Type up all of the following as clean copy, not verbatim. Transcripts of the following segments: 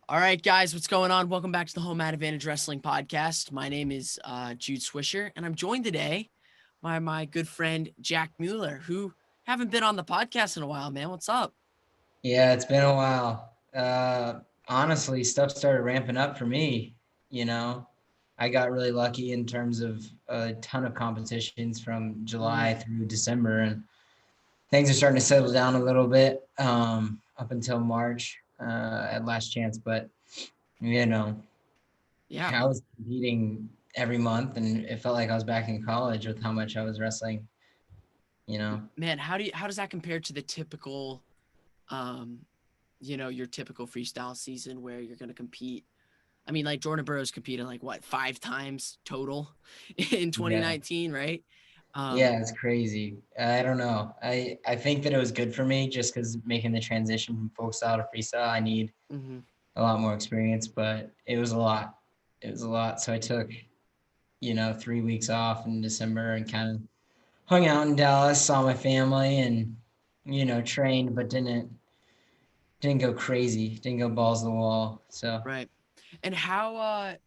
All right, guys, what's going on? Welcome back to the Home Advantage Wrestling Podcast. My name is Jude Swisher, and I'm joined today by my good friend Jack Mueller, who haven't been on the podcast in a while, man. What's up? Yeah, it's been a while. Honestly, stuff started ramping up for me. You know, I got really lucky in terms of a ton of competitions from Mm, July through December, and things are starting to settle down a little bit up until March at Last Chance. But you know, yeah, I was competing every month, and it felt like I was back in college with how much I was wrestling. You know. man. How does that compare to the typical, um, your typical freestyle season where you're going to compete? I mean, like Jordan Burroughs competed like what 5 times total in Yeah. 2019, right? Yeah, it's crazy. I don't know. I think that it was good for me just because making the transition from folk style to freestyle, I need Mm-hmm. a lot more experience, but it was a lot. It was a lot. So I took, 3 weeks off in December and kind of hung out in Dallas, saw my family and, trained, but didn't go crazy, didn't go balls to the wall. So, Right. And how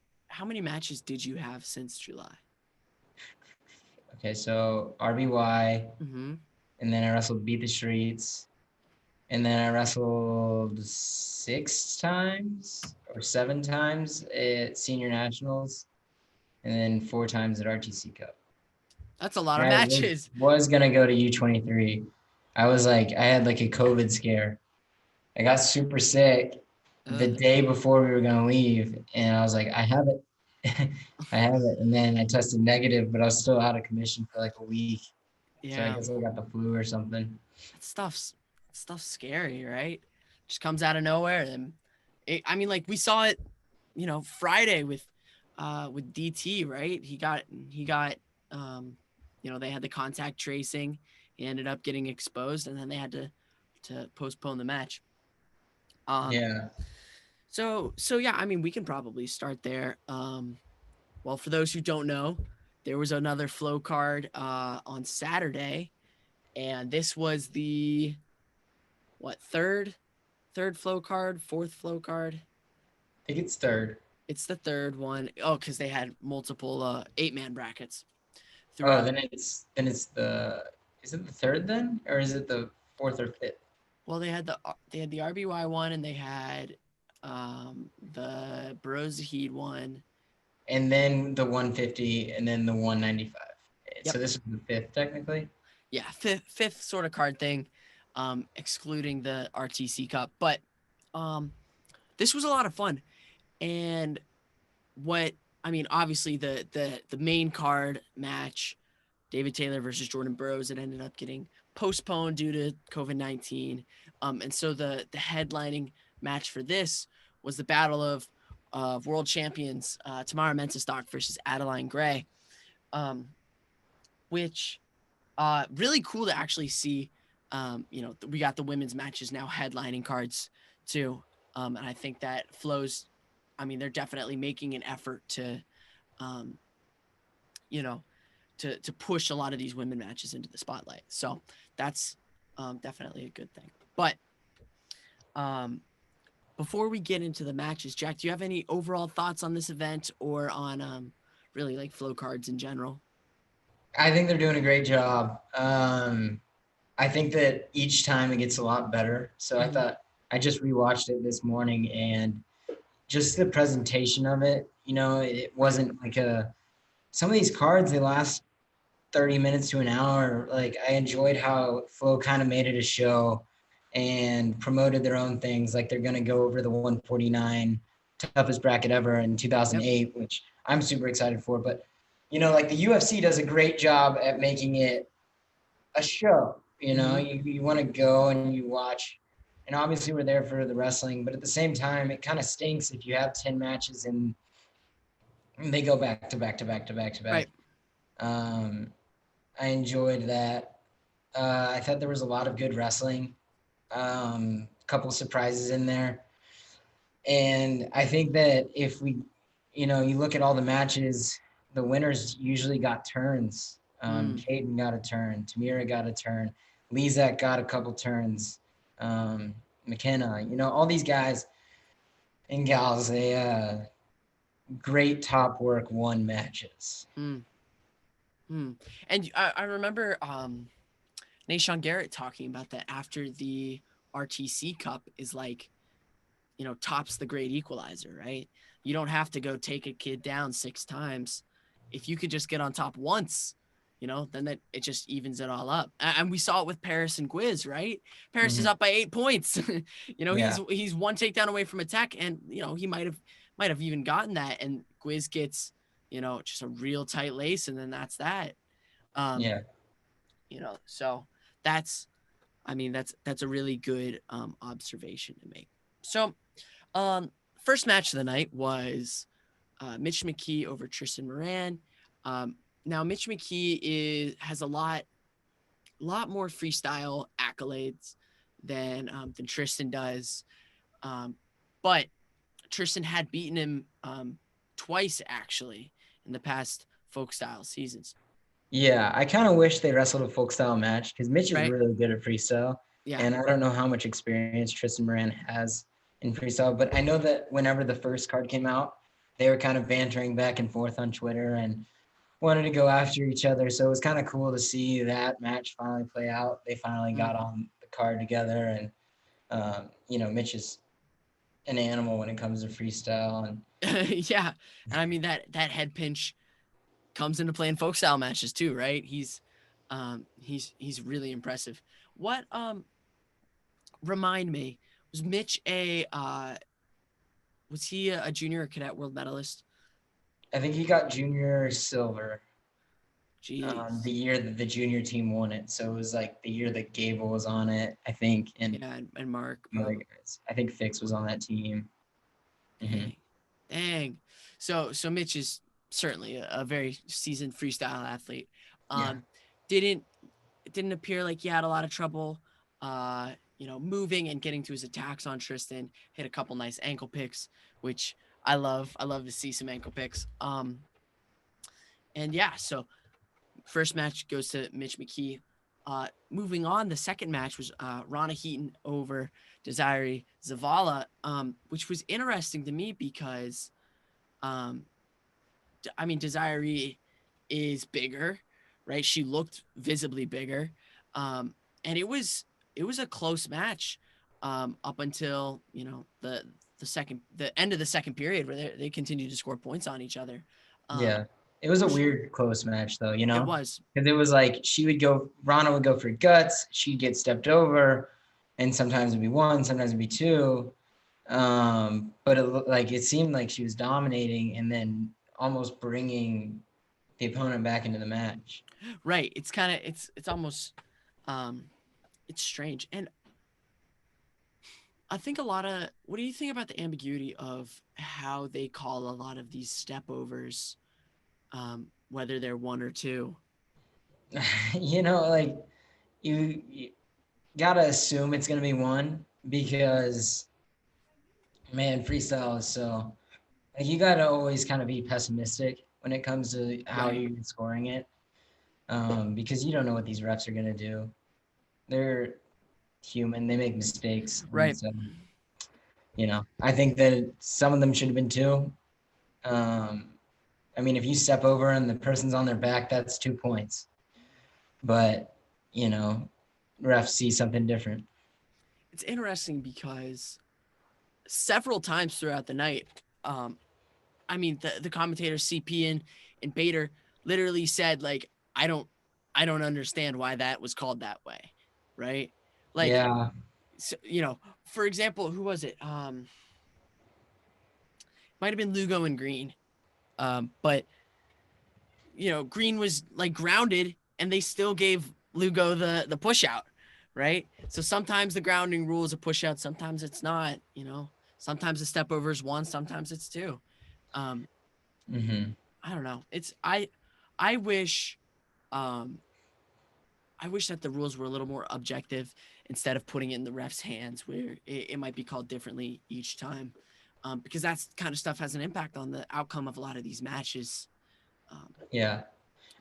many matches did you have since July? okay, so RBY, Mm-hmm. and then I wrestled Beat the Streets. And then I wrestled 6 times or 7 times at senior nationals, and then 4 times at RTC Cup. That's a lot And of I matches. was gonna go to U23. I had like a COVID scare. I got super sick the Ugh. day before we were gonna leave, and I was like, I have it, I have it. And then I tested negative, but I was still out of commission for like a week. So I Yeah, guess I got the flu or something. that stuff's scary, right? Just comes out of nowhere, and I mean, like we saw it, Friday with DT, right? He got, um, they had the contact tracing. He ended up getting exposed, and then they had to postpone the match. Um, Yeah. so yeah, I mean, we can probably start there. Well, for those who don't know, there was another Flo Card on Saturday, and this was the what third Flo Card, fourth Flo Card. I think it's third. It's the third one. Oh, because they had multiple 8-man brackets Oh, throughout. is it the third then, or is it the fourth or fifth? Well, they had the RBY one, and they had the Burroughs Heat one. And then the 150, and then the 195. Yep. So this is the fifth technically. Yeah, fifth sort of card thing, excluding the RTC Cup. But um, this was a lot of fun. And what I mean, obviously the main card match, David Taylor versus Jordan Burroughs, it ended up getting postponed due to COVID-19. And so the headlining match for this was the battle of world champions Tamara Menzistock versus Adeline Gray, um, which really cool to actually see. We got the women's matches now headlining cards too, and I think that flows. I mean, they're definitely making an effort to, um, you know, to push a lot of these women matches into the spotlight. So that's definitely a good thing. But um, before we get into the matches, Jack, do you have any overall thoughts on this event or on really like flow cards in general? I think they're doing a great job. I think that each time it gets a lot better. So I Mm-hmm. thought I just rewatched it this morning, and just the presentation of it. It Right. wasn't like a some of these cards they last 30 minutes to an hour. Like I enjoyed how Flo kind of made it a show and promoted their own things. Like they're gonna go over the 149 toughest bracket ever in Yep. 2008, which I'm super excited for. But like the UFC does a great job at making it a show. Mm-hmm. You want to go and you watch, and obviously we're there for the wrestling, but at the same time, it kind of stinks if you have 10 matches and they go back to back to back to back to back. Right. Um, I enjoyed that. I thought there was a lot of good wrestling. A couple surprises in there, and I think that if you look at all the matches, the winners usually got turns. Mm. Hayden got a turn. Tamira got a turn. Lizak got a couple turns. McKenna, all these guys. and gals, great top work won matches. Mm, mm. And I remember Nashawn Garrett talking about that after the RTC Cup is like, tops the great equalizer, right? You don't have to go take a kid down 6 times. If you could just get on top once, then that it just evens it all up. And we saw it with Paris and Gwiz, right? Paris is up by 8 points. Yeah. He's one takedown away from attack, and he might have even gotten that, and Gwiz gets just a real tight lace, and then that's that. Yeah. So that's that's a really good observation to make. So first match of the night was Mitch McKee over Tristan Moran. Now Mitch McKee has a lot more freestyle accolades than Tristan does, but Tristan had beaten him twice actually in the past folk style seasons. Yeah, I kind of wish they wrestled a folk style match because Mitch is Right? really good at freestyle. Yeah. And I don't know how much experience Tristan Moran has in freestyle, but I know that whenever the first card came out, they were kind of bantering back and forth on Twitter and wanted to go after each other. So it was kind of cool to see that match finally play out. They finally got on the card together, and Mitch is an animal when it comes to freestyle. And yeah, and I mean that head pinch comes into play in folk style matches too, right? He's really impressive. What remind me, was Mitch was he a junior or cadet world medalist? I think he got junior silver. Jeez. The year that the junior team won it. So it was like the year that Gable was on it, I think, and Yeah, and Mark. other guys. I think Fix was on that team. Dang. Dang. So Mitch is certainly a very seasoned freestyle athlete. Yeah. Didn't appear like he had a lot of trouble moving and getting to his attacks on Tristan. Hit a couple nice ankle picks, which I love. I love to see some ankle picks. And yeah, so first match goes to Mitch McKee. Moving on, the second match was Rana Heaton over Desiree Zavala, which was interesting to me because, Desiree is bigger, right? She looked visibly bigger, and it was a close match up until the end of the second period where they continued to score points on each other. Yeah. It was a weird close match though, It was. Because it was like Rana would go for guts, she'd get stepped over, and sometimes it'd be one, sometimes it'd be two. But it seemed like she was dominating and then almost bringing the opponent back into the match. Right. It's kind of it's almost it's strange. And I think what do you think about the ambiguity of how they call a lot of these step overs, whether they're one or two? You gotta assume it's gonna be one because, man, freestyle is so you gotta always kind of be pessimistic when it comes to how you're scoring it, because you don't know what these refs are gonna do. They're human; they make mistakes. Right. So, I think that some of them should have been two. If you step over and the person's on their back, that's 2 points. But refs see something different. It's interesting because several times throughout the night, the commentators CP and Bader literally said like, I don't understand why that was called that way, right? Like, yeah. So, for example, who was it? Might have been Lugo and Green, but Green was like grounded, and they still gave Lugo the push out, right? So sometimes the grounding rule is a push out, sometimes it's not. Sometimes the step over is one, sometimes it's two. I don't know. I wish that the rules were a little more objective instead of putting it in the ref's hands where it might be called differently each time, because that kind of stuff has an impact on the outcome of a lot of these matches. Yeah.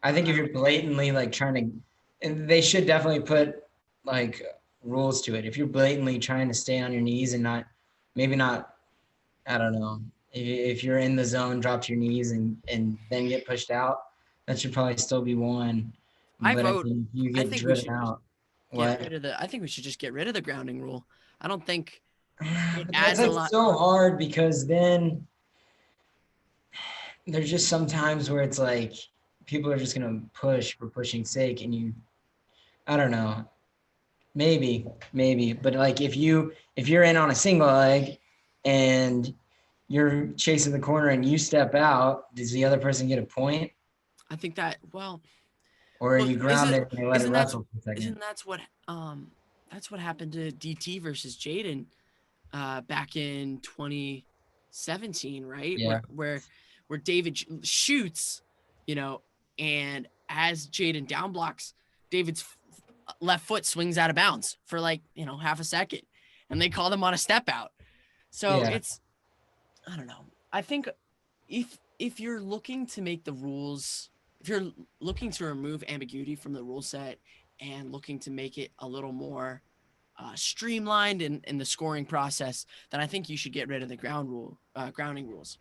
I think if you're blatantly and they should definitely put rules to it. If you're blatantly trying to stay on your knees and not I don't know. If you're in the zone, drop to your knees and then get pushed out, that should probably still be one. I But I vote. think you I get think we driven should out. get What? rid of the. I think we should just get rid of the grounding rule. I don't think it But adds a that's lot. so hard because then there's just some times where it's like people are just gonna push for pushing sake, and I don't know. Maybe, but like if you're in on a single leg and you're chasing the corner and you step out, does the other person get a point, I think that or are well, you grounded and they let it isn't that wrestle for a second? isn't that's what happened to DT versus Jayden back in 2017, right? Yeah, Where David shoots, you know, and as Jayden down blocks, David's left foot swings out of bounds for like, half a second, and they call them on a step out. So yeah, it's, I don't know. I think if you're looking to make the rules, if you're looking to remove ambiguity from the rule set and looking to make it a little more streamlined in the scoring process, then I think you should get rid of the grounding rules,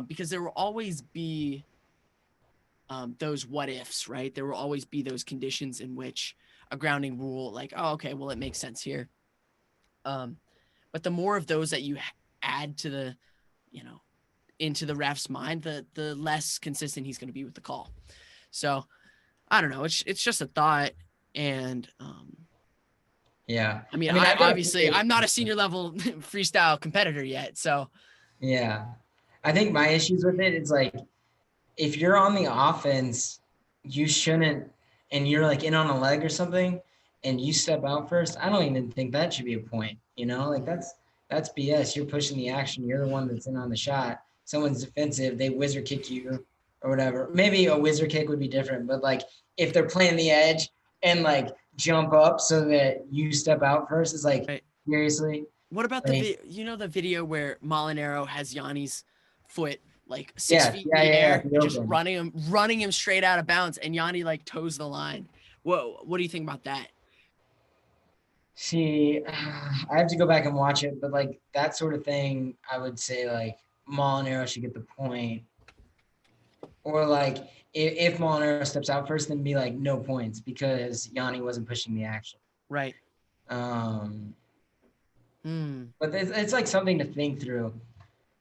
because there will always be those what ifs, right? There will always be those conditions in which a grounding rule, like, oh, okay, well, it makes sense here. But the more of those that you add to the, into the ref's mind, the less consistent he's going to be with the call. So I don't know. It's just a thought, and yeah. I mean, I mean, I I've got obviously I'm not a senior level freestyle competitor yet, so yeah. I think my issues with it is like if you're on the offense, you shouldn't, and you're like in on a leg or something, and you step out first. I don't even think that should be a point. Like that's BS. You're pushing the action. You're the one that's in on the shot. Someone's defensive. They whizzer kick you or whatever. Maybe a whizzer kick would be different, but like if they're playing the edge and like jump up so that you step out first, it's like right. seriously. What about Like, the video where Molinaro has Yanni's foot like six yeah, feet in yeah, the yeah, yeah, air the and just open. running him straight out of bounds, and Yanni like toes the line. What do you think about that? See, I have to go back and watch it, but like that sort of thing, I would say like Molinaro should get the point, or like if Molinaro steps out first, then be like no points because Yanni wasn't pushing the action. Right. Um, Hmm. but it's like something to think through.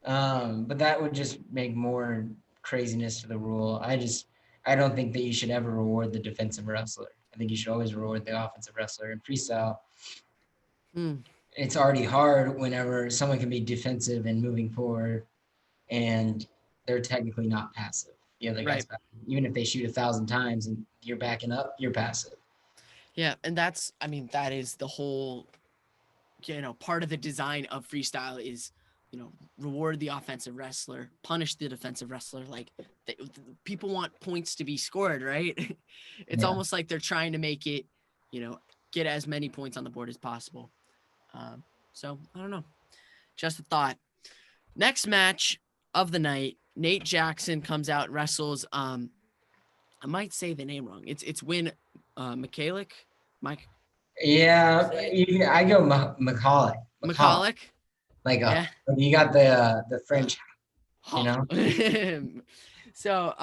But that would just make more craziness to the rule. I don't think that you should ever reward the defensive wrestler. I think you should always reward the offensive wrestler. In freestyle, Hmm. it's already hard whenever someone can be defensive and moving forward, and they're technically not passive. The Right. guy's passive. Even if they shoot 1,000 times and you're backing up, you're passive. Yeah, and that is the whole, part of the design of freestyle is, reward the offensive wrestler, punish the defensive wrestler. Like people want points to be scored, right? It's Yeah. almost like they're trying to make it, get as many points on the board as possible. So I don't know, just a thought. Next match of the night, Nate Jackson comes out and wrestles. I might say the name wrong. It's Win Michalik. Mike Yeah, I go McCulloch. McCulloch. Like Yeah. you got the French, you Huh. know. So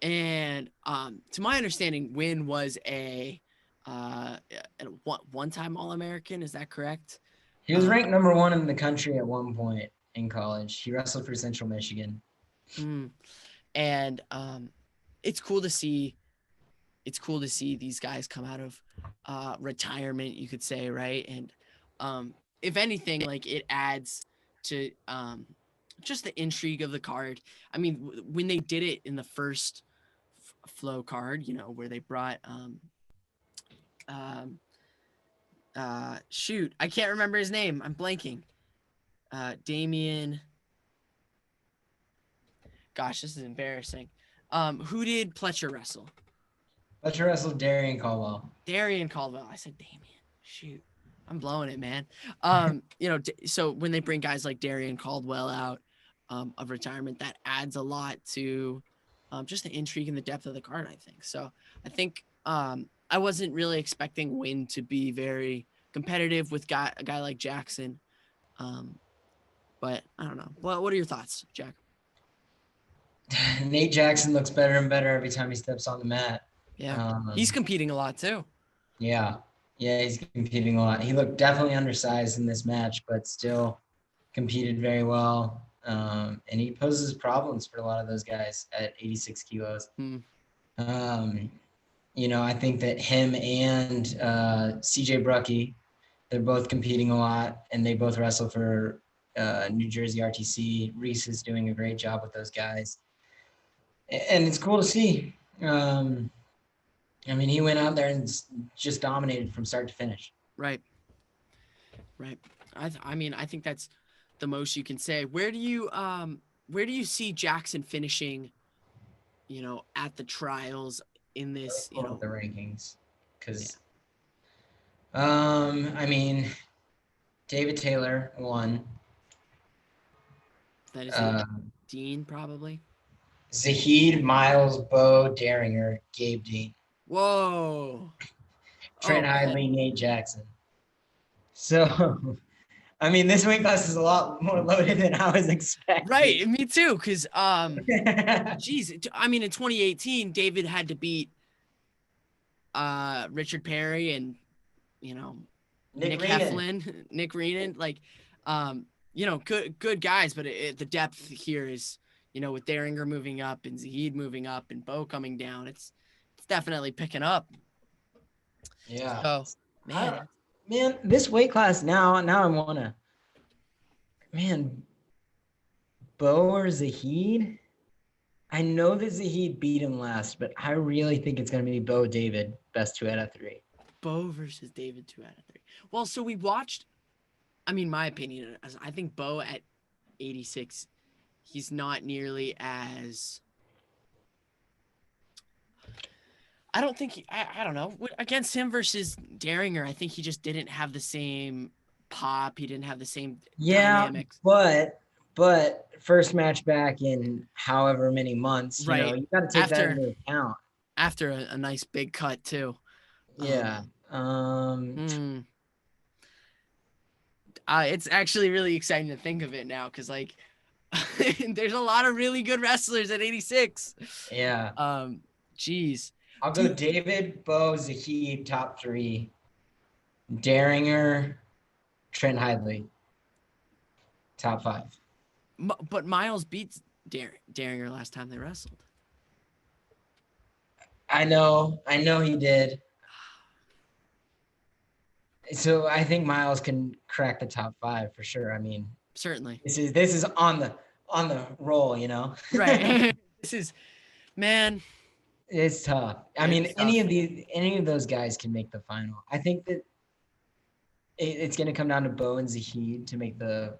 to my understanding, Win was a one-time All-American. Is that correct? He was ranked number 1 in the country at one point in college. He wrestled for Central Michigan. And it's cool to see. It's cool to see these guys come out of retirement, you could say, right? And if anything, like it adds to just the intrigue of the card. I mean, when they did it in the first Flo Card, where they brought shoot, I can't remember his name. I'm blanking. Damien. Gosh, this is embarrassing. Who did Pletcher wrestle? Pletcher wrestled Darian Caldwell. Darian Caldwell. I said Damien. Shoot. I'm blowing it, man. So when they bring guys like Darian Caldwell out of retirement, that adds a lot to just the intrigue and the depth of the card, I think. So I think I wasn't really expecting Win to be very competitive with a guy like Jackson. But I don't know. Well, what are your thoughts, Jack? Nate Jackson looks better and better every time he steps on the mat. Yeah, he's competing a lot too. Yeah, he's competing a lot. He looked definitely undersized in this match, but still competed very well. And he poses problems for a lot of those guys at 86 kilos. I think that him and CJ Brucky, they're both competing a lot, and they both wrestle for New Jersey RTC. Reese is doing a great job with those guys. And it's cool to see. He went out there and just dominated from start to finish. Right. I think that's the most you can say. Where do you see Jackson finishing, at the trials in this, The rankings? Because, David Taylor won. That is it. Dean, probably. Zahid, Miles, Bo, Daringer, Gabe Dean. Whoa. Trent Hidley, Nate Jackson. So, this weight class is a lot more loaded than I was expecting. Right, me too, because, geez, in 2018, David had to beat Richard Perry and, Nick Heflin, Nick Reenan, good guys, but the depth here is, with Daringer moving up and Zahid moving up and Bo coming down, it's definitely picking up. Yeah. So, man, this weight class now I wanna, Bo or Zahid. I know that Zahid beat him last, but I really think it's gonna be Bo David, best 2 out of 3. Bo versus David, 2 out of 3. Well, so we watched. My opinion, I think Bo at 86, he's not nearly as. I don't think I don't know, against him versus Daringer. I think he just didn't have the same pop. He didn't have the same dynamics. But first match back in however many months, right? You got to take that into account. After a nice big cut too. Yeah. It's actually really exciting to think of it now because there's a lot of really good wrestlers at 86. Yeah. Geez. I'll go David, Bo, Zahid, top 3. Daringer, Trent Hidley, top 5. But Miles beats Daringer last time they wrestled. I know he did. So I think Miles can crack the top 5 for sure. Certainly. This is on the roll, Right. This is, man. It's tough. Any of those guys can make the final. I think that it's going to come down to Bo and Zahid to make the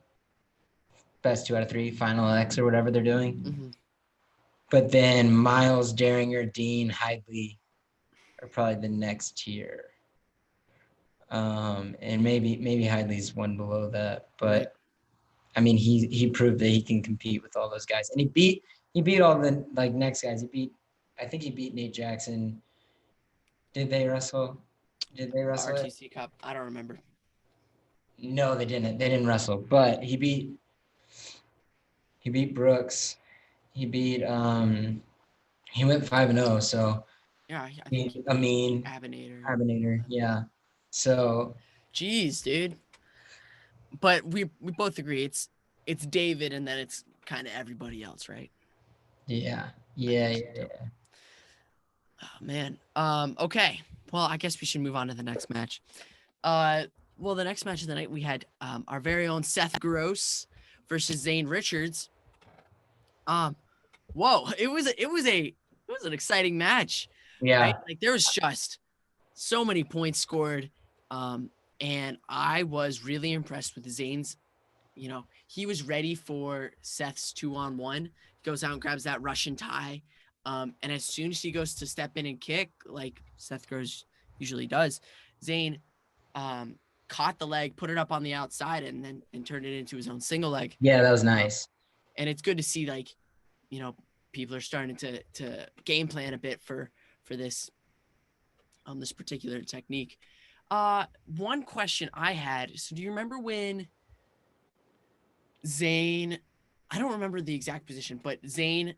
best 2 out of 3 final X or whatever they're doing. Mm-hmm. But then Miles, Daringer, Dean, Hidley are probably the next tier. And maybe Hidley's one below that, but right. He proved that he can compete with all those guys, and he beat all the next guys. I think he beat Nate Jackson. Did they wrestle? RTC Cup? I don't remember. No, they didn't. They didn't wrestle, but he beat Brooks. He beat he went 5-0. So yeah, I think Abinator. Yeah. So, geez, dude. But we both agree it's David, and then it's kind of everybody else, right? Yeah. Oh, man. Okay. Well, I guess we should move on to the next match. Well, the next match of the night we had our very own Seth Gross versus Zane Richards. Whoa! It was an exciting match. Yeah. Right? There was just so many points scored. And I was really impressed with Zane's, he was ready for Seth's 2-on-1, goes out and grabs that Russian tie. And as soon as he goes to step in and kick, like Seth Gross usually does, Zane caught the leg, put it up on the outside, and turned it into his own single leg. Yeah, that was nice. And it's good to see, people are starting to game plan a bit for this this particular technique. One question I had, so do you remember when Zane, I don't remember the exact position, but Zane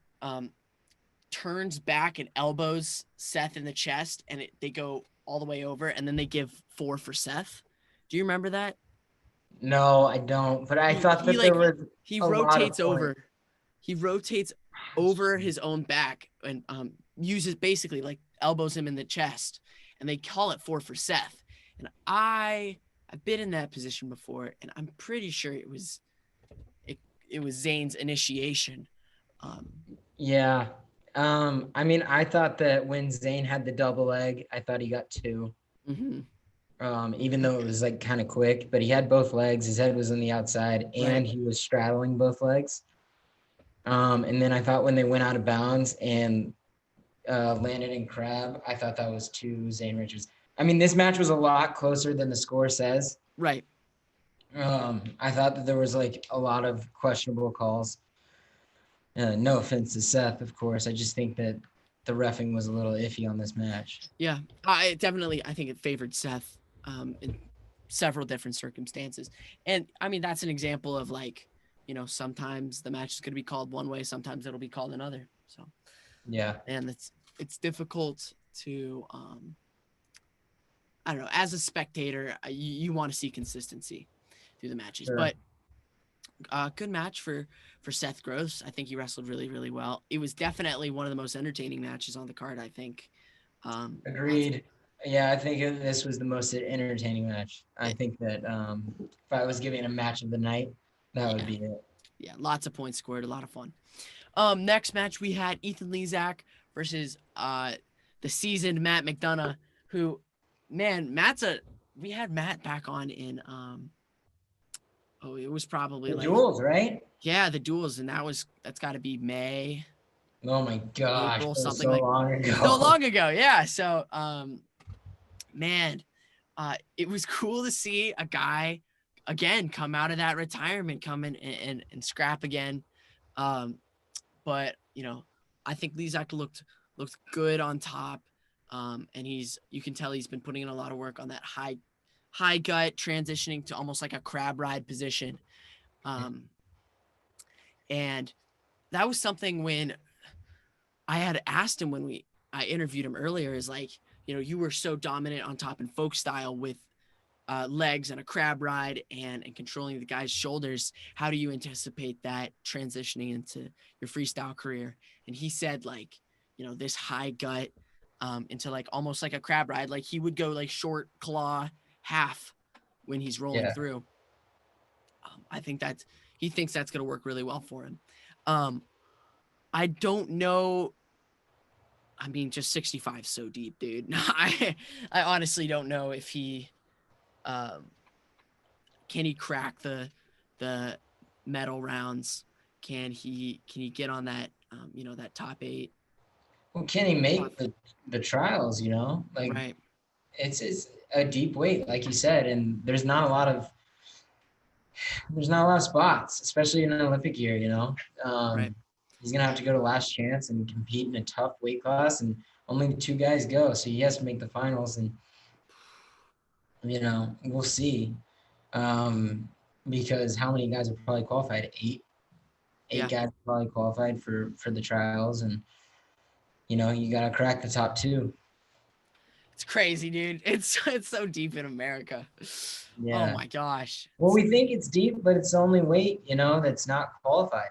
turns back and elbows Seth in the chest, and they go all the way over, and then they give 4 for Seth. Do you remember that? No, I don't. But I He thought he that there like was he a lot of rotates points. over. He rotates over his own back and uses basically like elbows him in the chest, and they call it 4 for Seth. And I've been in that position before, and I'm pretty sure it was Zane's initiation. Um, Yeah. I mean, I thought that when Zane had the double leg, I thought he got 2. mm-hmm. Even though it was like kind of quick, but he had both legs. His head was on the outside, Right. and he was straddling both legs. And then I thought when they went out of bounds and landed in crab, I thought that was 2 Zane Richards. I mean, this match was a lot closer than the score says. Right. I thought that there was like a lot of questionable calls. No offense to Seth, of course. I just think that the reffing was a little iffy on this match. Yeah. I think it favored Seth in several different circumstances. And I mean, that's an example of like, sometimes the match is going to be called one way, sometimes it'll be called another. So, Yeah. and it's difficult to, I don't know, as a spectator, you want to see consistency through the matches. Sure. But good match for Seth Gross. I think he wrestled really, really well. It was definitely one of the most entertaining matches on the card, I think. Agreed. Yeah, I think this was the most entertaining match. I think that if I was giving a match of the night, that would be it. Yeah, lots of points scored, a lot of fun. Next match we had Ethan Lezak versus the seasoned Matt McDonough, who, man, we had Matt back on in it was probably The like, duels, right? yeah, the duels, and that's got to be May, Oh my gosh, April, that was something so like long so ago. long ago. Yeah, so man, it was cool to see a guy again come out of that retirement, come in and scrap again. But I think Lezak looked good on top, and you can tell he's been putting in a lot of work on that high gut, transitioning to almost like a crab ride position. And that was something when I had asked him when I interviewed him earlier, is like, you were so dominant on top in folk style with legs and a crab ride and controlling the guy's shoulders. How do you anticipate that transitioning into your freestyle career? And he said, like, this high gut into like almost like a crab ride. Like he would go like short claw half when he's rolling Yeah. through. I think he thinks that's going to work really well for him. I don't know. I mean, just 65 so deep, dude. I honestly don't know if he can he crack the medal rounds? Can he get on that that top 8? Well, can he make the trials? Like Right. it's a deep weight, like you said, and there's not a lot of spots, especially in an Olympic year. Right. He's gonna have to go to last chance and compete in a tough weight class, and only the 2 guys go, so he has to make the finals, and we'll see. Because how many guys are probably qualified? Eight Yeah. guys probably qualified for the trials, and you got to crack the top 2. It's crazy, dude. It's so deep in America. Oh Yeah. my gosh. Well, we think it's deep, but it's the only weight, that's not qualified.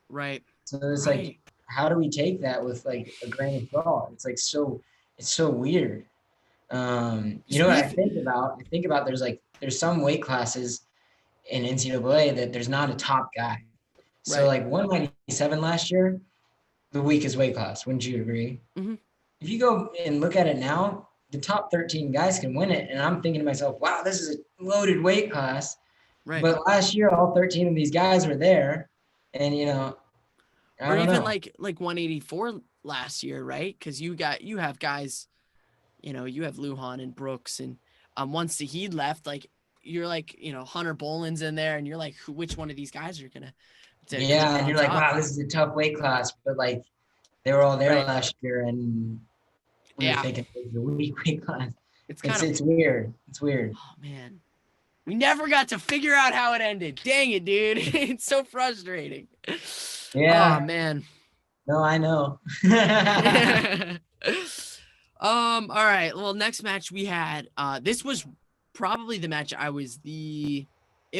Right. So it's Right. like, how do we take that with like a grain of salt? It's like it's so weird. You know what I think about? I think about there's some weight classes in NCAA that there's not a top guy. So Right. like 197 last year, the weakest weight class. Wouldn't you agree? Mm-hmm. If you go and look at it now, the top 13 guys can win it. And I'm thinking to myself, wow, this is a loaded weight class. Right. But last year, all 13 of these guys were there. And, or even know. like 184 last year, right? Because you have guys, you have Lujan and Brooks, and once he left, like you're like Hunter Boland's in there, and you're like, which one of these guys are gonna Yeah, and you're like, top? wow, this is a tough weight class, but like they were all there Right. last year, and we were thinking it was a weak weight class. It's weird. It's weird. Oh man, We never got to figure out how it ended. Dang it, dude. It's so frustrating. Yeah. Oh, man. No, I know. All right. Well, next match we had, this was probably the match it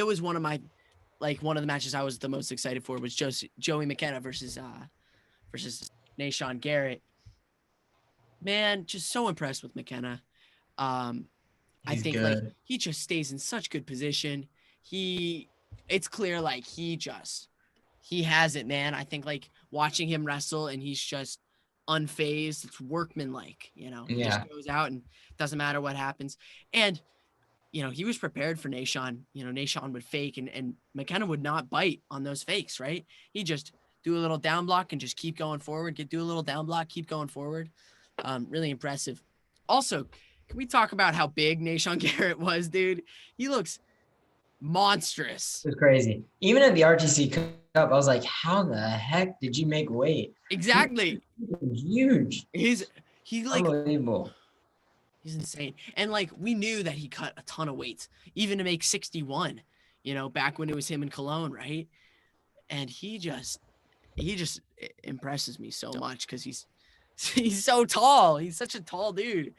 was one of the matches I was the most excited for was just Joey McKenna versus Nahshon Garrett. Man, just so impressed with McKenna. I He's think good. he just stays in such good position. It's clear he has it, man. I think watching him wrestle and he's just unfazed. It's workmanlike, He Yeah. just goes out and doesn't matter what happens. And he was prepared for Nahshon. Nahshon would fake and McKenna would not bite on those fakes, right? He just do a little down block and just keep going forward. Do a little down block, keep going forward. Really impressive. Also, can we talk about how big Nahshon Garrett was, dude? He looks monstrous. It was crazy. Even at the RTC Cup, I was like, how the heck did you make weight? Exactly. He's huge. He's unbelievable. He's insane. And we knew that he cut a ton of weight, even to make 61, back when it was him in Cologne, right? And he just impresses me so much because he's so tall. He's such a tall dude.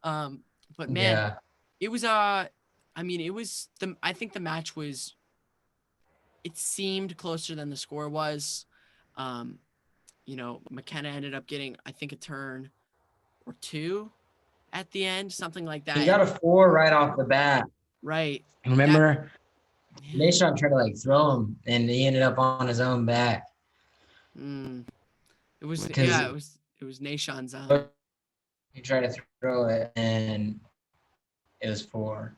But man, it was I think the match was, it seemed closer than the score was. McKenna ended up getting, I think, a turn or two at the end, something like that. He got a 4 right off the bat. Right. Remember, Nahshon tried to throw him, and he ended up on his own back. It was Nahshon's. He tried to throw it, and it was 4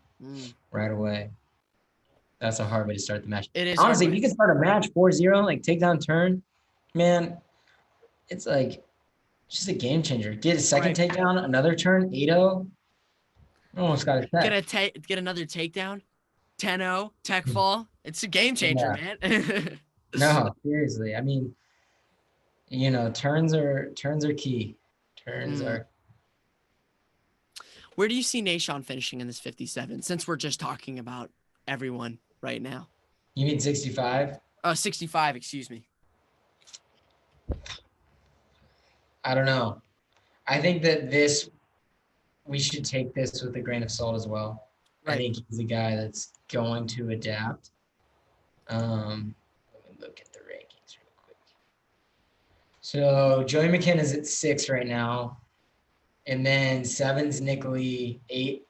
right away. That's a hard way to start the match. It is. Honestly, if you can start a match 4-0, takedown turn, man, it's just a game changer. Get a second takedown, another turn, 8-0. Almost got a tech. Get another takedown, 10-0, tech fall. It's a game changer, man. No, seriously. I mean, turns are key. Turns are. Where do you see Nahshon finishing in this 57? Since we're just talking about everyone right now. You mean 65? 65. Excuse me. I don't know. I think that we should take this with a grain of salt as well. Right. I think he's a guy that's going to adapt. Let me look at the rankings real quick. So Joey McKenna's at 6 right now. And then 7's Nick Lee, 8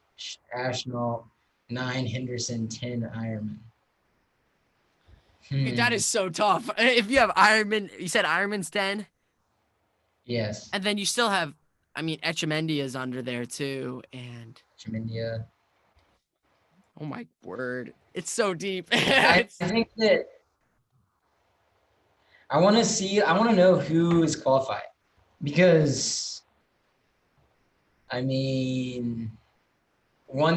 Ashnault, 9 Henderson, 10 Ironman. Dude, that is so tough. If you have Ironman, you said Ironman's 10? Yes. And then you still have, Etchemendia is under there too. And Etchemendia. Oh my word. It's so deep. I think that I want to know who is qualified. Because 1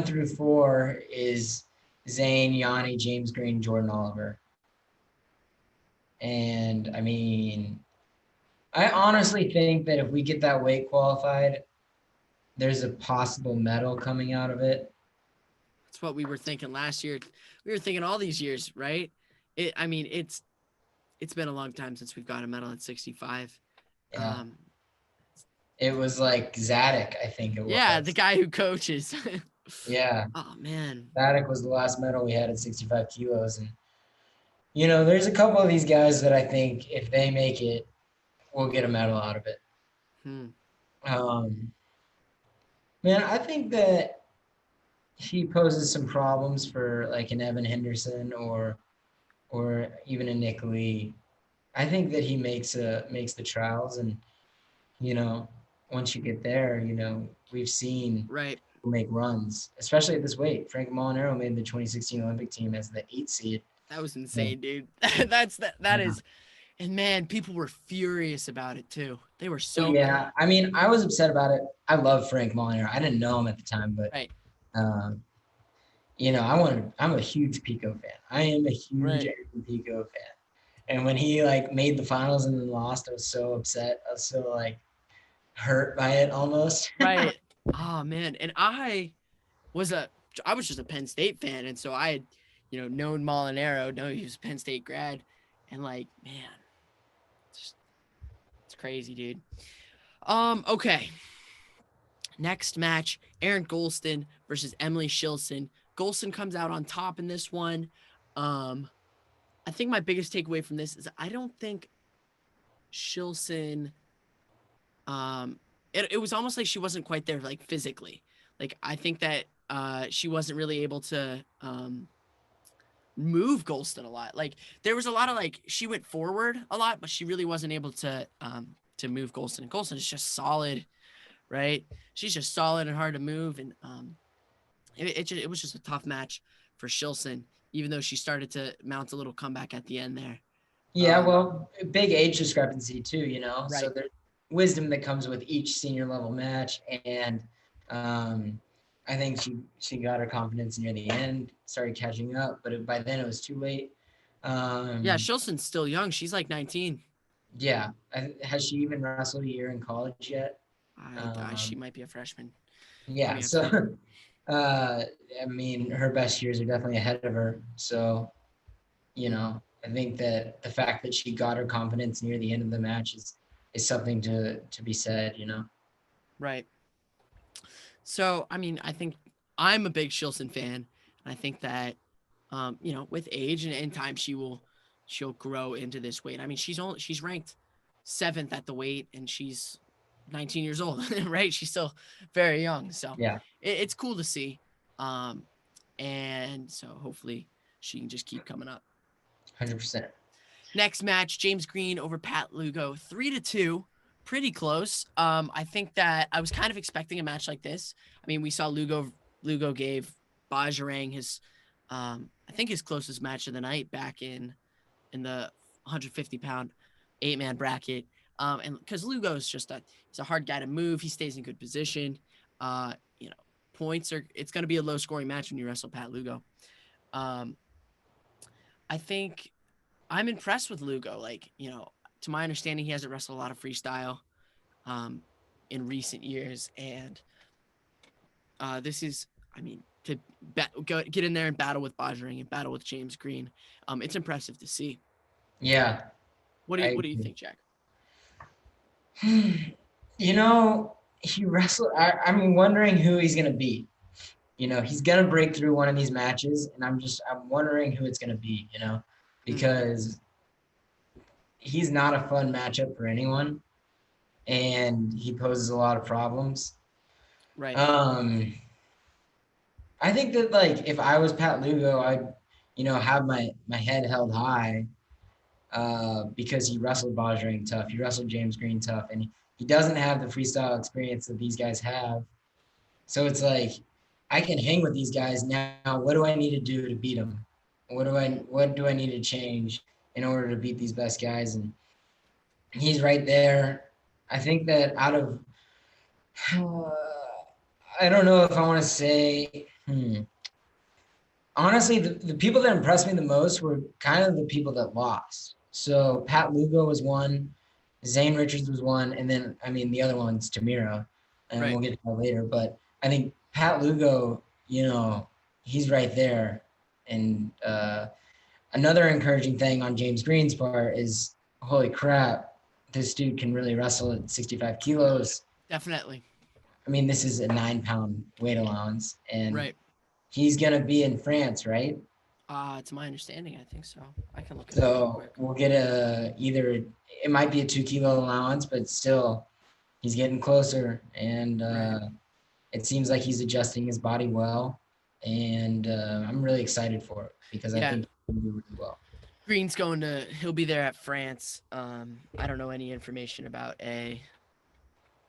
through 4 is Zane, Yanni, James Green, Jordan Oliver. And I honestly think that if we get that weight qualified, there's a possible medal coming out of it. That's what we were thinking last year. We were thinking all these years, right? It's been a long time since we've got a medal at 65. Yeah. It was Zadok, I think it was. Yeah, the guy who coaches. Yeah. Oh, man. Zadok was the last medal we had at 65 kilos. And, there's a couple of these guys that I think if they make it, we'll get a medal out of it. Man, I think that he poses some problems for an Evan Henderson or even a Nick Lee. I think that he makes the trials, and once you get there, we've seen people make runs, especially at this weight. Frank Molinaro made the 2016 Olympic team as the 8th seed. That was insane, dude. That is, and man, people were furious about it too. They were so mad. I was upset about it. I love Frank Molinaro. I didn't know him at the time, but I'm a huge Pico fan. I am a huge Pico fan. And when he made the finals and then lost, I was so upset. I was so hurt by it almost. Right. Oh man. And I was I was just a Penn State fan, and so I had, known Molinaro, know he was a Penn State grad, and like, man, it's crazy, dude. Okay. Next match, Erin Goldston versus Emily Shilson. Goldston comes out on top in this one. I think my biggest takeaway from this is I don't think Shilson, it was almost like she wasn't quite there, like physically. Like I think that she wasn't really able to move Goldston a lot. Like there was a lot of like she went forward a lot, but she really wasn't able to move Goldston. And Goldston is just solid, right? She's just solid and hard to move, and it was just a tough match for Shilson, even though she started to mount a little comeback at the end there. Yeah, well, big age discrepancy too, Right. So there's wisdom that comes with each senior level match, and I think she got her confidence near the end, started catching up, but by then it was too late. Yeah, Shilson's still young. She's like 19. Yeah, has she even wrestled a year in college yet? She might be a freshman. Yeah, so I mean, her best years are definitely ahead of her. So, I think that the fact that she got her confidence near the end of the match is something to be said, Right. So, I mean, I think I'm a big Shilson fan, and I think that, with age and time, she'll grow into this weight. I mean, she's ranked 7th at the weight, and she's 19 years old, right? She's still very young, so yeah, it's cool to see. And so hopefully she can just keep coming up. 100%. Next match, James Green over Pat Lugo, 3-2. Pretty close. I think that I was kind of expecting a match like this. I mean, we saw Lugo gave Bajrang his, I think his closest match of the night back in the 150-pound 8-man bracket. And because Lugo is he's a hard guy to move. He stays in good position. It's going to be a low scoring match when you wrestle Pat Lugo. I think I'm impressed with Lugo. Like, to my understanding, he hasn't wrestled a lot of freestyle in recent years. And this is, I mean, to get in there and battle with Bajrang and battle with James Green. It's impressive to see. Yeah. What do you think, Jack? He wrestled. I'm wondering who he's going to beat. He's going to break through one of these matches, and I'm wondering who it's going to be, because he's not a fun matchup for anyone, and he poses a lot of problems. Right. I think that, like, if I was Pat Lugo, I'd, have my head held high because he wrestled Bajrang tough. He wrestled James Green tough, and he doesn't have the freestyle experience that these guys have. So it's like, I can hang with these guys now. What do I need to do to beat them? What do I need to change in order to beat these best guys? And he's right there. I think that out of, I don't know if I want to say, honestly, the people that impressed me the most were kind of the people that lost. So Pat Lugo was one, Zane Richards was one, and then, I mean, the other one's Tamira, and Right. we'll get to that later. But I think Pat Lugo, he's right there. And another encouraging thing on James Green's part is, holy crap, this dude can really wrestle at 65 kilos. Definitely. I mean, this is a 9-pound weight allowance, and right. He's going to be in France, right? To my understanding, I think so. I can look it up. real quick. We'll get it might be a 2-kilo allowance, but still, he's getting closer, and it seems like he's adjusting his body well, and I'm really excited for it because I think he'll do really well. Green's he'll be there at France. I don't know any information about a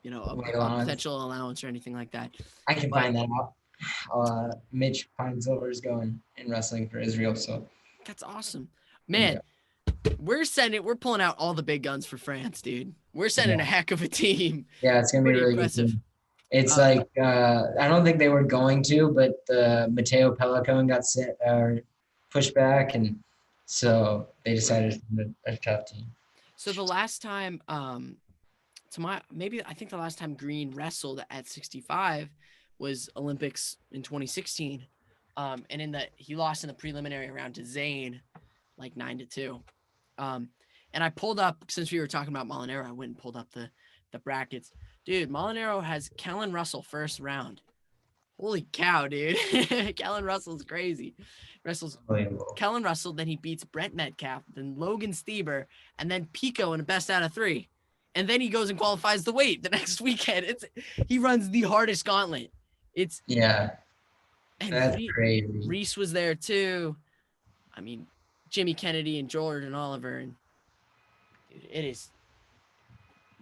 potential allowance or anything like that. I can find that out. Mitch Pine Silver is going in wrestling for Israel, so that's awesome, man. Yeah. We're pulling out all the big guns for France, dude. We're sending a heck of a team. Yeah, it's gonna be really impressive. Good. It's I don't think they were going to, but Mateo Pellicone got pushed back, and so they decided to be a tough team. So the last time, I think the last time Green wrestled at 65 was Olympics in 2016. And he lost in the preliminary round to Zane, like 9-2. And I pulled up, since we were talking about Molinaro, I went and pulled up the brackets. Dude, Molinaro has Kellen Russell first round. Holy cow, dude. Kellen Russell's crazy. Kellen Russell, then he beats Brent Metcalf, then Logan Stieber, and then Pico in a best out of 3. And then he goes and qualifies the weight the next weekend. He runs the hardest gauntlet. That's crazy. Reese was there too. I mean, Jimmy Kennedy and Jordan Oliver, and dude, it is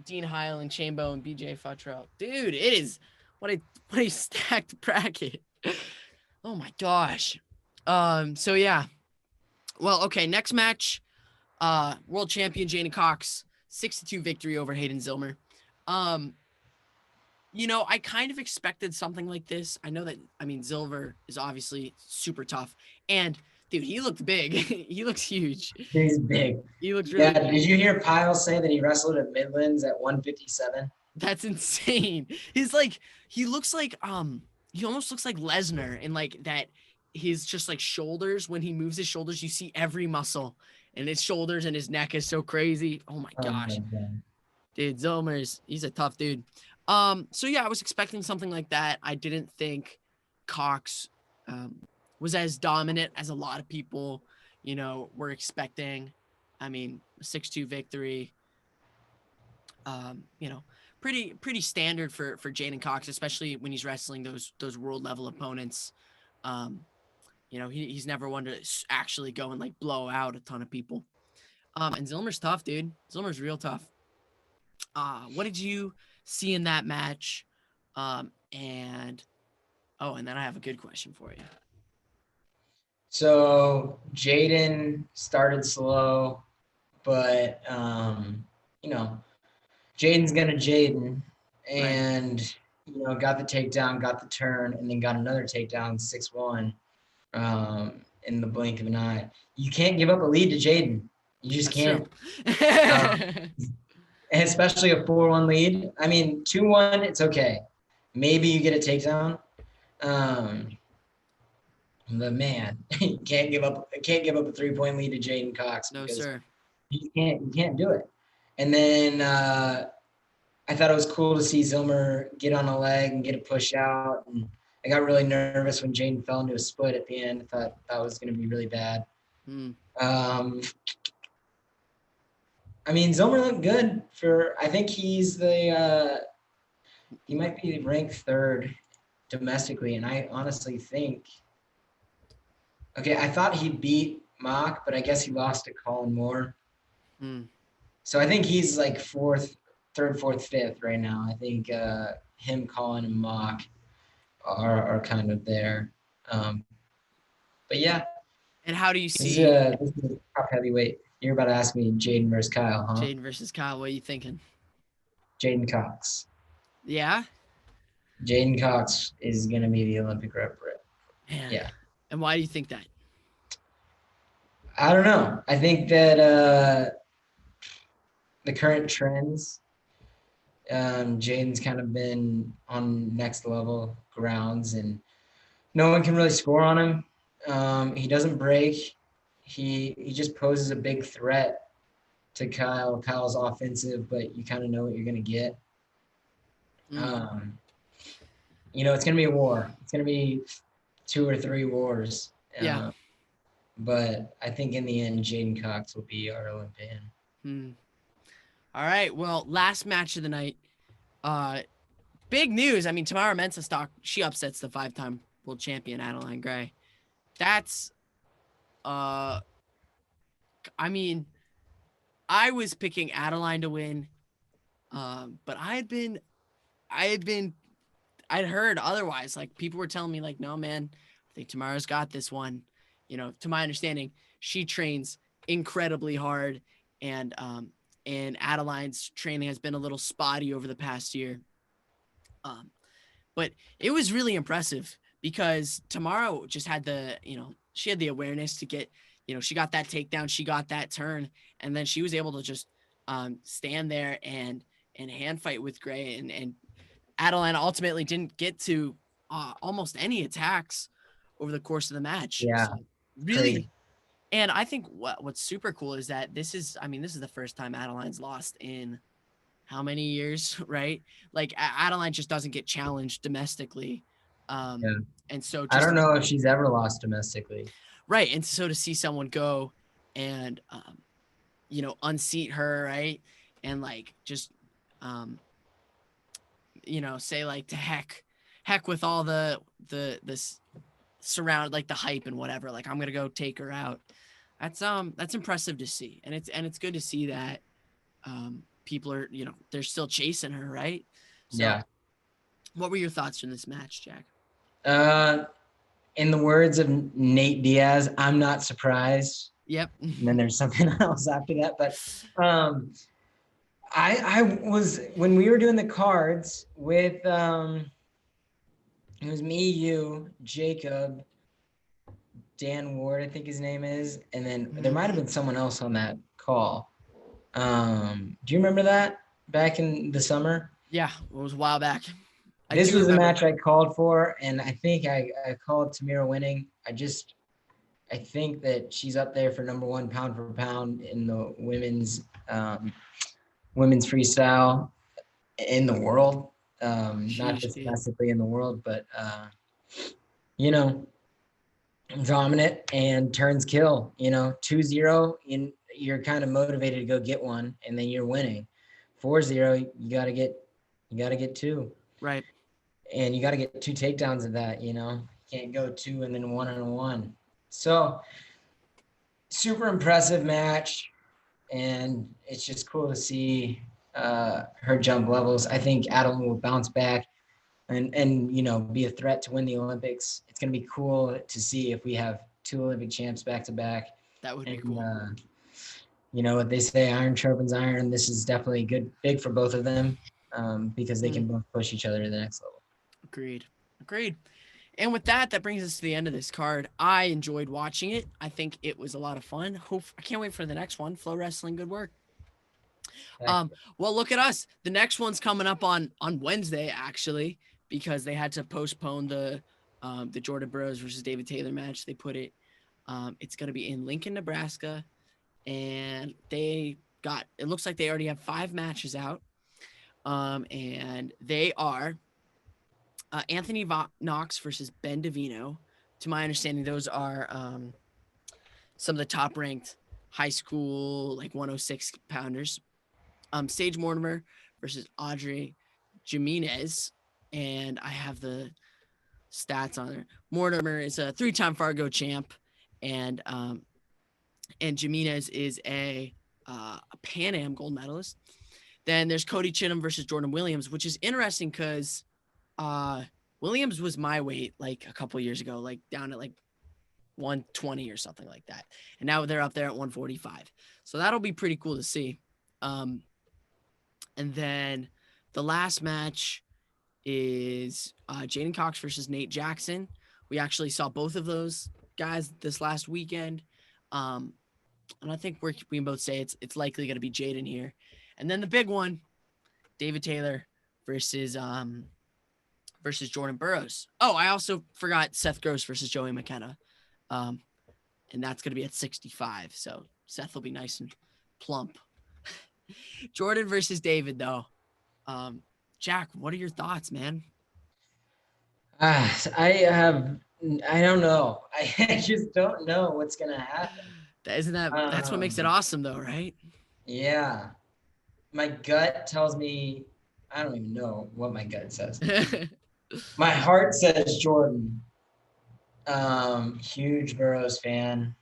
Dean Heil and Chambo and BJ Futrell. Dude, it is what a stacked bracket. Oh my gosh. So yeah. Well, okay, next match. World champion Jayden Cox, 6-2 victory over Hayden Zilmer. I kind of expected something like this. I know that, Zilver is obviously super tough. And, dude, he looked big. He looks huge. He's big. He looks really big. Did you hear Pyle say that he wrestled at Midlands at 157? That's insane. He looks like, he almost looks like Lesnar in, like, that his just, like, shoulders, when he moves his shoulders, you see every muscle. And his shoulders and his neck is so crazy. Oh, my gosh. Dude, he's a tough dude. So yeah, I was expecting something like that. I didn't think Cox was as dominant as a lot of people, were expecting. A 6-2 victory. Pretty standard for Jayden Cox, especially when he's wrestling those world level opponents. He's never one to actually go and like blow out a ton of people. And Zilmer's tough, dude. Zilmer's real tough. What did you see in that match? And then I have a good question for you. So Jayden started slow, but Jayden's gonna Jayden, and got the takedown, got the turn, and then got another takedown, 6-1, in the blink of an eye. You can't give up a lead to Jayden. You just can't. Especially a 4-1 lead. 2-1, it's okay. Maybe you get a takedown. But man, you can't give up a 3-point lead to Jayden Cox. No, sir. You can't do it. And then I thought it was cool to see Zilmer get on a leg and get a push out. And I got really nervous when Jayden fell into a split at the end. I thought that was going to be really bad. Zilmer looked good I think he's he might be ranked 3rd domestically. And I honestly think, I thought he beat Mock, but I guess he lost to Colin Moore. So I think he's like 3rd, 4th, 5th right now. I think him, Colin, and Mock are kind of there. But yeah. And how do you see? This is a top heavyweight. You're about to ask me Jayden versus Kyle, huh? Jayden versus Kyle. What are you thinking? Jayden Cox. Yeah? Jayden Cox is going to be the Olympic rep. Man. Yeah. And why do you think that? I don't know. I think that the current trends, Jayden's kind of been on next level grounds, and no one can really score on him. He doesn't break. He just poses a big threat to Kyle. Kyle's offensive, but you kind of know what you're going to get. It's going to be a war. It's going to be 2 or 3 wars. Yeah. But I think in the end, Jayden Cox will be our Olympian. All right. Well, last match of the night. Big news. Tamara Mensah, she upsets the 5-time world champion Adeline Gray. That's I was picking Adeline to win, but I'd heard otherwise. Like, people were telling me, like, no, man, I think Tamara's got this one. To my understanding, she trains incredibly hard, and Adeline's training has been a little spotty over the past year. But it was really impressive because Tamara just had she had the awareness to get, she got that takedown, she got that turn, and then she was able to just stand there and hand fight with Gray, and Adeline ultimately didn't get to almost any attacks over the course of the match. Yeah, So really, crazy. and I think what's super cool is that this is the first time Adeline's lost in how many years, right? Like Adeline just doesn't get challenged domestically. Yeah. And so I just don't know if she's ever lost domestically. right. And so to see someone go and unseat her, right? And like just say like to heck with all this surround like the hype and whatever. Like I'm gonna go take her out. That's impressive to see. And it's good to see that people are, they're still chasing her, right? So Yeah. what were your thoughts from this match, Jack? In the words of Nate Diaz, I'm not surprised. Yep. And then there's something else after that. But I was, when we were doing the cards with it was me, you, Jacob, Dan Ward, I think his name is, and then there might have been someone else on that call. Do you remember that back in the summer? Yeah, it was a while back. This was the match I called for, and I think I called Tamira winning. I think that she's up there for number one pound for pound in the women's freestyle in the world. Not just domestically in the world, but dominant and turns kill. 2-0, you're kind of motivated to go get one, and then you're winning. 4-0, you gotta get two. Right. And you got to get two takedowns of that, can't go two and then 1-1. So super impressive match. And it's just cool to see her jump levels. I think Adeline will bounce back and be a threat to win the Olympics. It's going to be cool to see if we have two Olympic champs back to back. That would be cool. What they say, iron sharpens iron. This is definitely big for both of them because they can both push each other to the next level. Agreed. And with that brings us to the end of this card. I enjoyed watching it. I think it was a lot of fun. I can't wait for the next one. Flo Wrestling, good work. Well, look at us. The next one's coming up on Wednesday, actually, because they had to postpone the Jordan Burroughs versus David Taylor match. They put it. It's going to be in Lincoln, Nebraska, and it looks like they already have 5 matches out. And they are Anthony Knox versus Ben Devino. To my understanding, those are some of the top-ranked high school, like 106 pounders. Sage Mortimer versus Audrey Jimenez, and I have the stats on there. Mortimer is a 3-time Fargo champ, and Jimenez is a Pan Am gold medalist. Then there's Cody Chittum versus Jordan Williams, which is interesting because Williams was my weight like a couple years ago, like down at like 120 or something like that. And now they're up there at 145. So that'll be pretty cool to see. And then the last match is Jayden Cox versus Nate Jackson. We actually saw both of those guys this last weekend. And I think we can both say it's likely going to be Jayden here. And then the big one, David Taylor versus Jordan Burroughs. Oh, I also forgot Seth Gross versus Joey McKenna. And that's going to be at 65. So Seth will be nice and plump. Jordan versus David, though. Jack, what are your thoughts, man? I don't know. I just don't know what's going to happen. That's what makes it awesome, though, right? Yeah. My gut tells me, I don't even know what my gut says. My heart says Jordan. Huge Burroughs fan.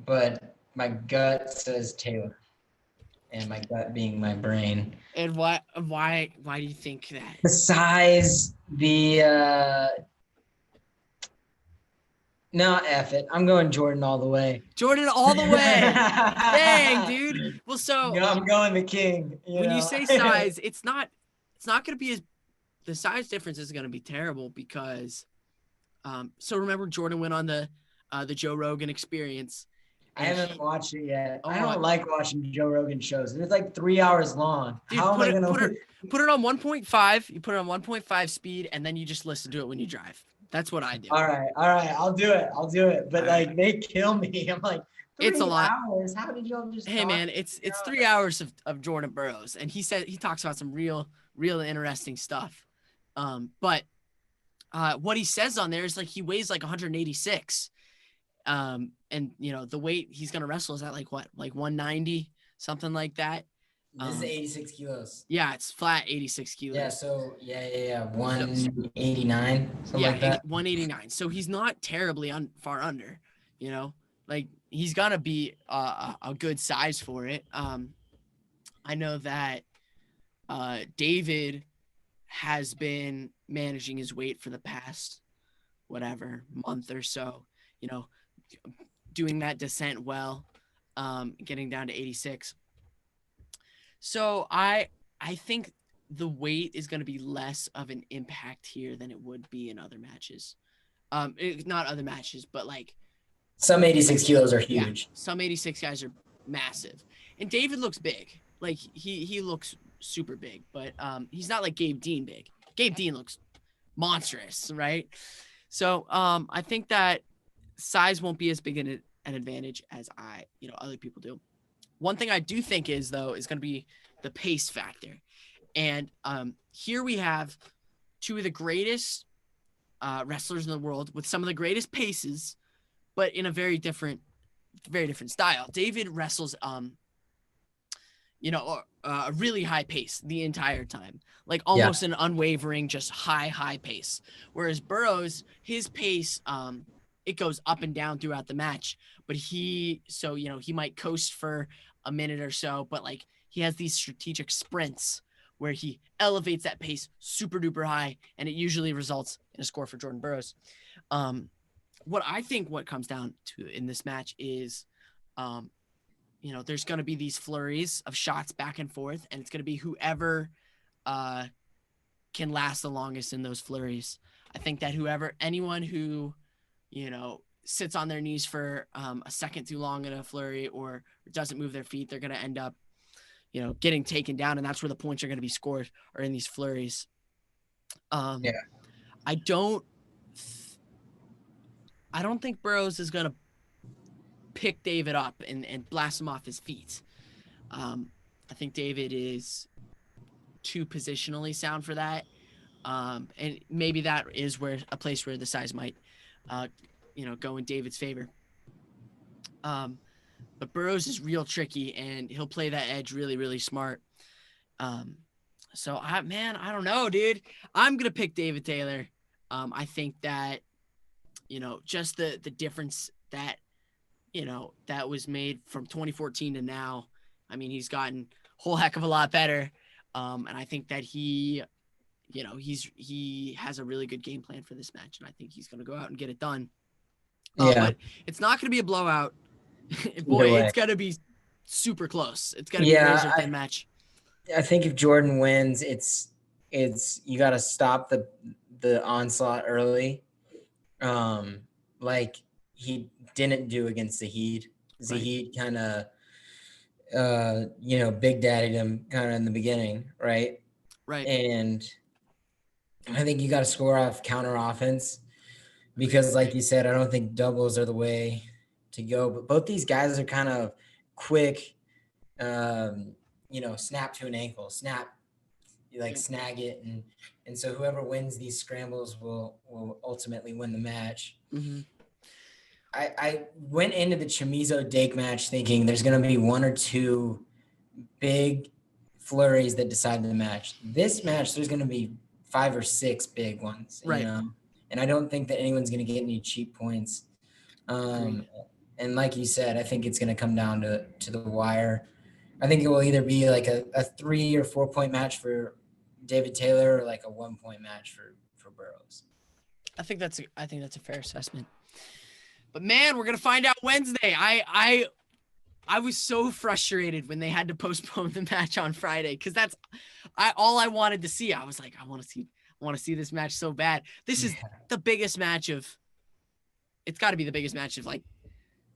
But my gut says Taylor. And my gut being my brain. And why do you think that? The size, no, F it. I'm going Jordan all the way. Jordan all the way. Dang, dude. Well, so I'm going the king. You say size, it's not going to be the size difference isn't going to be terrible because, so remember Jordan went on the Joe Rogan Experience. I haven't watched it yet. I don't like watching Joe Rogan shows. It's like 3 hours long. Dude, How am I going to put it on 1.5? You put it on 1.5 speed, and then you just listen to it when you drive. That's what I do. All right, I'll do it. But All like right. they kill me. I'm like, It's a 3 lot. hours. How did y'all just Hey talk? man, it's 3 hours of Jordan Burroughs, and he talks about some real interesting stuff. But what he says on there is like he weighs like 186. And you know the weight he's gonna wrestle is at like what, like 190, something like that. This is 86 kilos. Yeah, it's flat 86 kilos. Yeah, so yeah. 189, something like that. 189. So he's not terribly far under, you know, like he's gonna be a good size for it. I know that David has been managing his weight for the past whatever month or so, you know, doing that descent well, getting down to 86. So I think the weight is going to be less of an impact here than it would be in other matches. Not other matches, but like some 86 kilos are huge. Yeah, some 86 guys are massive, and David looks big. Like he looks super big, but he's not like Gabe Dean big. Gabe Dean looks monstrous, right? So I think that size won't be as big an advantage as other people do. One thing I do think is going to be the pace factor. And here we have two of the greatest wrestlers in the world with some of the greatest paces, but in a very different style. David wrestles, a really high pace the entire time, like almost an unwavering, just high pace. Whereas Burroughs, his pace, it goes up and down throughout the match, but he might coast for a minute or so, but like he has these strategic sprints where he elevates that pace super duper high, and it usually results in a score for Jordan Burroughs. What comes down to in this match is, there's going to be these flurries of shots back and forth, and it's going to be whoever can last the longest in those flurries. I think that anyone who, sits on their knees for a second too long in a flurry or doesn't move their feet, they're going to end up, getting taken down, and that's where the points are going to be scored, or in these flurries. I don't think Burroughs is going to pick David up and blast him off his feet. I think David is too positionally sound for that. And maybe that is a place where the size might, go in David's favor. But Burroughs is real tricky, and he'll play that edge really, really smart. So I don't know, dude. I'm going to pick David Taylor. I think that, just the difference that, that was made from 2014 to now. I mean, he's gotten a whole heck of a lot better. And I think that he has a really good game plan for this match, and I think he's going to go out and get it done. But it's not going to be a blowout. Boy, it's going to be super close. It's going to be a razor thin match. I think if Jordan wins, it's you got to stop the onslaught early, like he didn't do against Zahid. Zahid kind of, big daddied him kind of in the beginning, right? Right. And I think you got to score off counter offense because, like you said, I don't think doubles are the way to go. But both these guys are kind of quick, snap to an ankle, snap, snag it. And so whoever wins these scrambles will ultimately win the match. Mm-hmm. I went into the Chamizo Dake match thinking there's going to be one or two big flurries that decide the match. This match, there's going to be 5 or 6 big ones, right? And I don't think that anyone's going to get any cheap points. And like you said, I think it's going to come down to the wire. I think it will either be like a 3 or 4 point match for David Taylor or like a 1 point match for Burroughs. I think that's a fair assessment. But man, we're gonna find out Wednesday. I was so frustrated when they had to postpone the match on Friday because that's all I wanted to see. I was like, I want to see this match so bad. This is the biggest match of. It's got to be the biggest match of like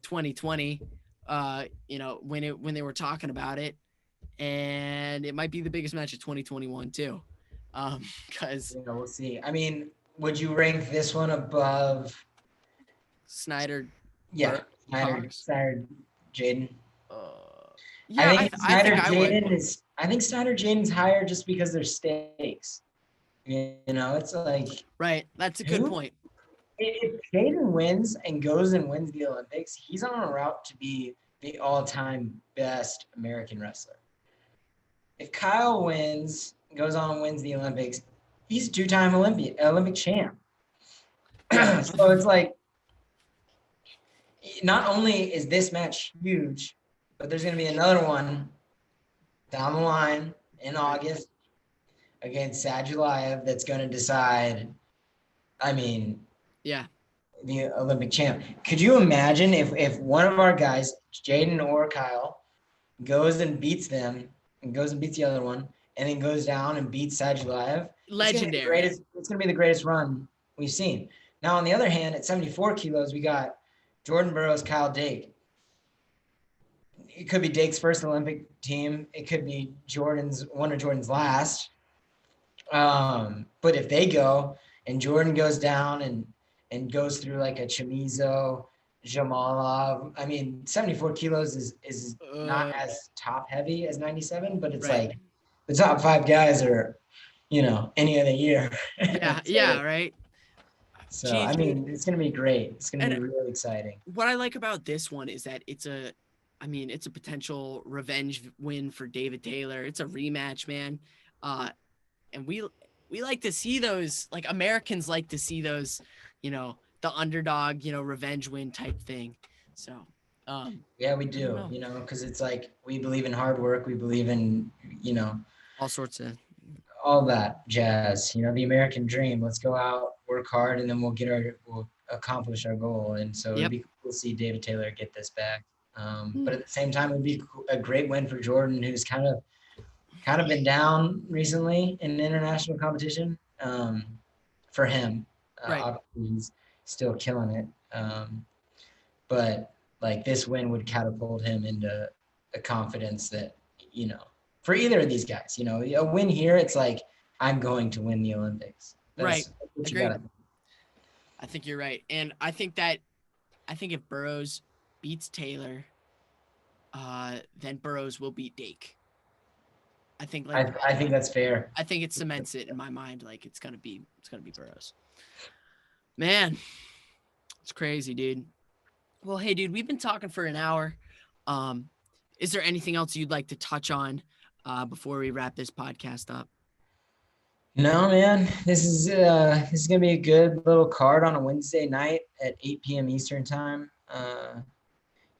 2020. When they were talking about it, and it might be the biggest match of 2021 too. Because we'll see. I mean, would you rank this one above? Snyder, Yeah, Cox. Snyder, Jayden. I Yeah, think I Snyder think I would. Jayden is. I think Snyder Jayden's higher just because there's stakes. You know, it's like Right. That's a good who point. if Hayden wins and goes and wins the Olympics, he's on a route to be the all-time best American wrestler. If Kyle wins, goes on and wins the Olympics, he's a two-time Olympic champ. Yeah. So it's like, not only is this match huge, but there's going to be another one down the line in August against Sadulayev that's going to decide. I mean, Yeah. the Olympic champ. Could you imagine if one of our guys, Jayden or Kyle, goes and beats them and goes and beats the other one and then goes down and beats Sadulayev? Legendary. It's gonna be the greatest run we've seen. Now on the other hand, at 74 kilos, we got Jordan Burroughs, Kyle Dake. It could be Dake's first Olympic team. It could be one of Jordan's last. But if they go and Jordan goes down and goes through like a Chamizo, Jamalov. I mean, 74 kilos is not as top heavy as 97, but it's Right. like the top 5 guys are, any other year. Yeah. So- Yeah. Right. So, Jeez, I mean, dude. it's going to be great. It's going to be And really exciting. what I like about this one is that it's a potential revenge win for David Taylor. It's a rematch, man. And we like to see those, like Americans like to see those, the underdog, revenge win type thing. So, Yeah, we do, because it's like we believe in hard work. We believe in, all sorts of, all that jazz, the American dream. Let's go out, work hard, and then we'll accomplish our goal. And so it'd be cool to see David Taylor get this back. But at the same time, it'd be a great win for Jordan, who's kind of been down recently in international competition. For him, right. obviously he's still killing it. But like this win would catapult him into a confidence that, for either of these guys, a win here, it's like, I'm going to win the Olympics. Right. What you Agreed. gotta. I think you're right. And I think if Burroughs beats Taylor, then Burroughs will beat Dake. I think I think that's fair. I think it cements it in my mind. Like it's gonna be Burroughs. Man, it's crazy, dude. Well, hey, dude, we've been talking for an hour. Is there anything else you'd like to touch on before we wrap this podcast up? No, man. This is gonna be a good little card on a Wednesday night at 8 p.m. Eastern time.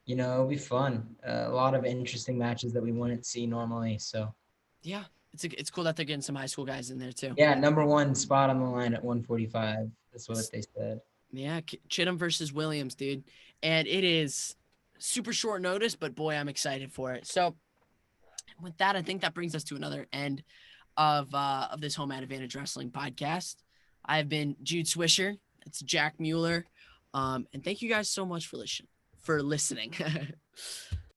It'll be fun. A lot of interesting matches that we wouldn't see normally. So yeah, it's cool that they're getting some high school guys in there too. Yeah, number 1 spot on the line at 145. That's what they said. Yeah, Chittum versus Williams, dude, and it is super short notice, but boy, I'm excited for it. So with that, I think that brings us to another end of this Home Advantage Wrestling podcast. I have been Jude Swisher. It's Jack Mueller. And thank you guys so much for listening.